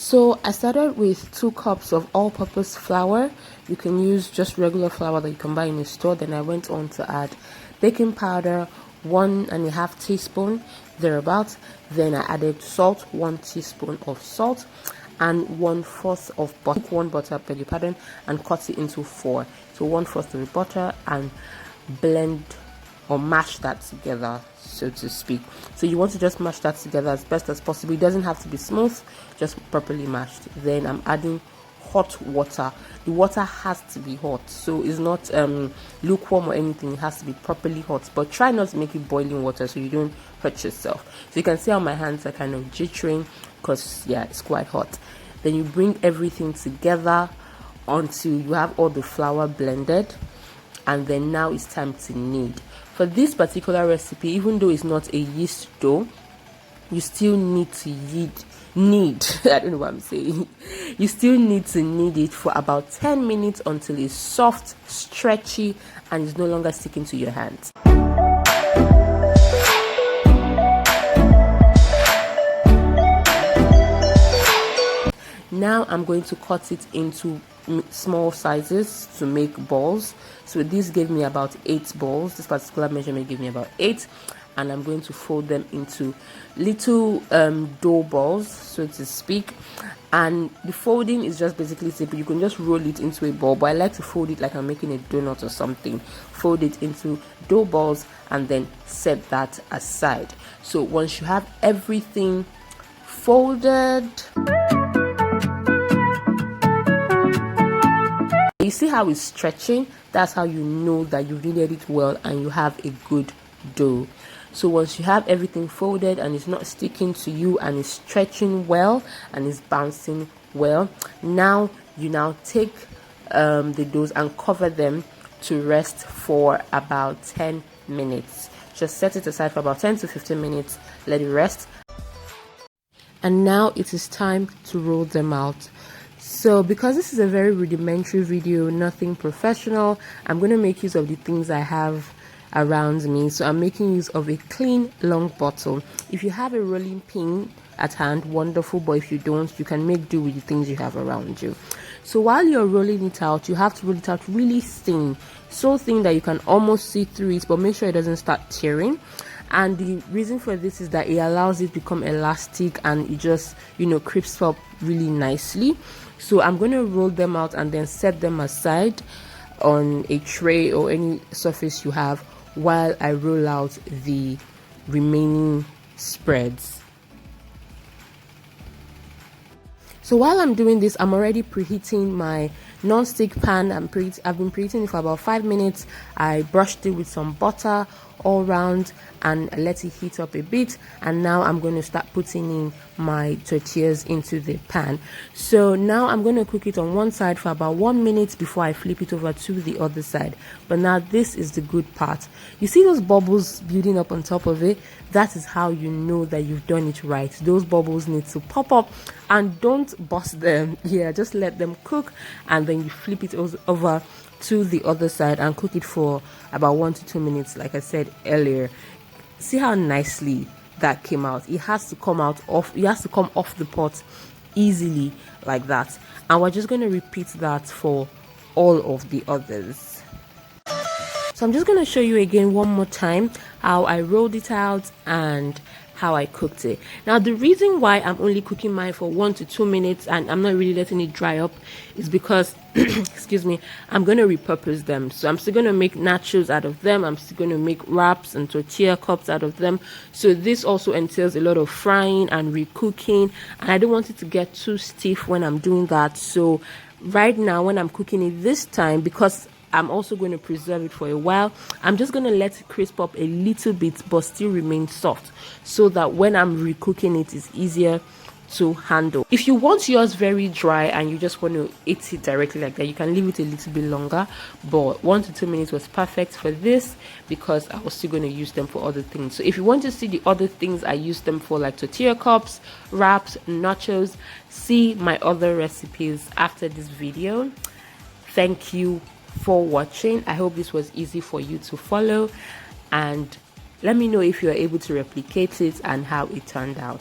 So I started with 2 cups of all-purpose flour. You can use just regular flour that you can buy in a store. Then I went on to add baking powder, 1.5 teaspoon thereabouts. Then I added salt, 1 teaspoon of salt, and 1/4 of butter. 1 butter, beg your pardon, and cut it into 4. So 1/4 of the butter, and blend or mash that together, so to speak. So you want to just mash that together as best as possible. It doesn't have to be smooth, just properly mashed. Then I'm adding hot water. The water has to be hot, so it's not lukewarm or anything. It has to be properly hot, but try not to make it boiling water so you don't hurt yourself. So you can see how my hands are kind of jittering because yeah, it's quite hot. Then you bring everything together until you have all the flour blended, and then now it's time to knead. For this particular recipe, even though it's not a yeast dough, you still need to knead I don't know what I'm saying. You still need to knead it for about 10 minutes until it's soft, stretchy, and it's no longer sticking to your hands. Now I'm going to cut it into small sizes to make balls. So this gave me about 8 balls. This particular measurement gave me about 8, and I'm going to fold them into little dough balls, so to speak. And the folding is just basically simple. You can just roll it into a ball, but I like to fold it like I'm making a donut or something. Fold it into dough balls and then set that aside. So once you have everything folded, you see how it's stretching? That's how you know that you kneaded it well and you have a good dough. So once you have everything folded and it's not sticking to you and it's stretching well and it's bouncing well, now you take the doughs and cover them to rest for about 10 minutes. Just set it aside for about 10 to 15 minutes, let it rest. And now it is time to roll them out. So because this is a very rudimentary video, nothing professional, I'm going to make use of the things I have around me. So I'm making use of a clean long bottle. If you have a rolling pin at hand, wonderful, but if you don't, you can make do with the things you have around you. So while you're rolling it out, you have to roll it out really thin, so thin that you can almost see through it, but make sure it doesn't start tearing. And the reason for this is that it allows it to become elastic and it just, crisps up really nicely. So I'm going to roll them out and then set them aside on a tray or any surface you have while I roll out the remaining spreads. So while I'm doing this, I'm already preheating my non-stick pan. I've been preheating it for about 5 minutes. I brushed it with some butter all round and let it heat up a bit, and now I'm going to start putting in my tortillas into the pan. So now I'm going to cook it on one side for about 1 minute before I flip it over to the other side. But now this is the good part. You see those bubbles building up on top of it? That is how you know that you've done it right. Those bubbles need to pop up, and don't bust them. Yeah, just let them cook, and then you flip it over to the other side and cook it for about 1 to 2 minutes, like I said earlier. See how nicely that came out. It has to come off the pot easily like that, and we're just going to repeat that for all of the others. So I'm just going to show you again one more time how I rolled it out and how I cooked it. Now the reason why I'm only cooking mine for 1 to 2 minutes and I'm not really letting it dry up is because excuse me, I'm going to repurpose them. So I'm still going to make nachos out of them. I'm still going to make wraps and tortilla cups out of them. So this also entails a lot of frying and recooking, and I don't want it to get too stiff when I'm doing that. So right now when I'm cooking it this time, because I'm also going to preserve it for a while, I'm just going to let it crisp up a little bit but still remain soft, so that when I'm recooking it, it's easier to handle. If you want yours very dry and you just want to eat it directly like that, you can leave it a little bit longer, but 1 to 2 minutes was perfect for this because I was still going to use them for other things. So if you want to see the other things I use them for, like tortilla cups, wraps, nachos, see my other recipes after this video. Thank you for watching. I hope this was easy for you to follow, and let me know if you're able to replicate it and how it turned out.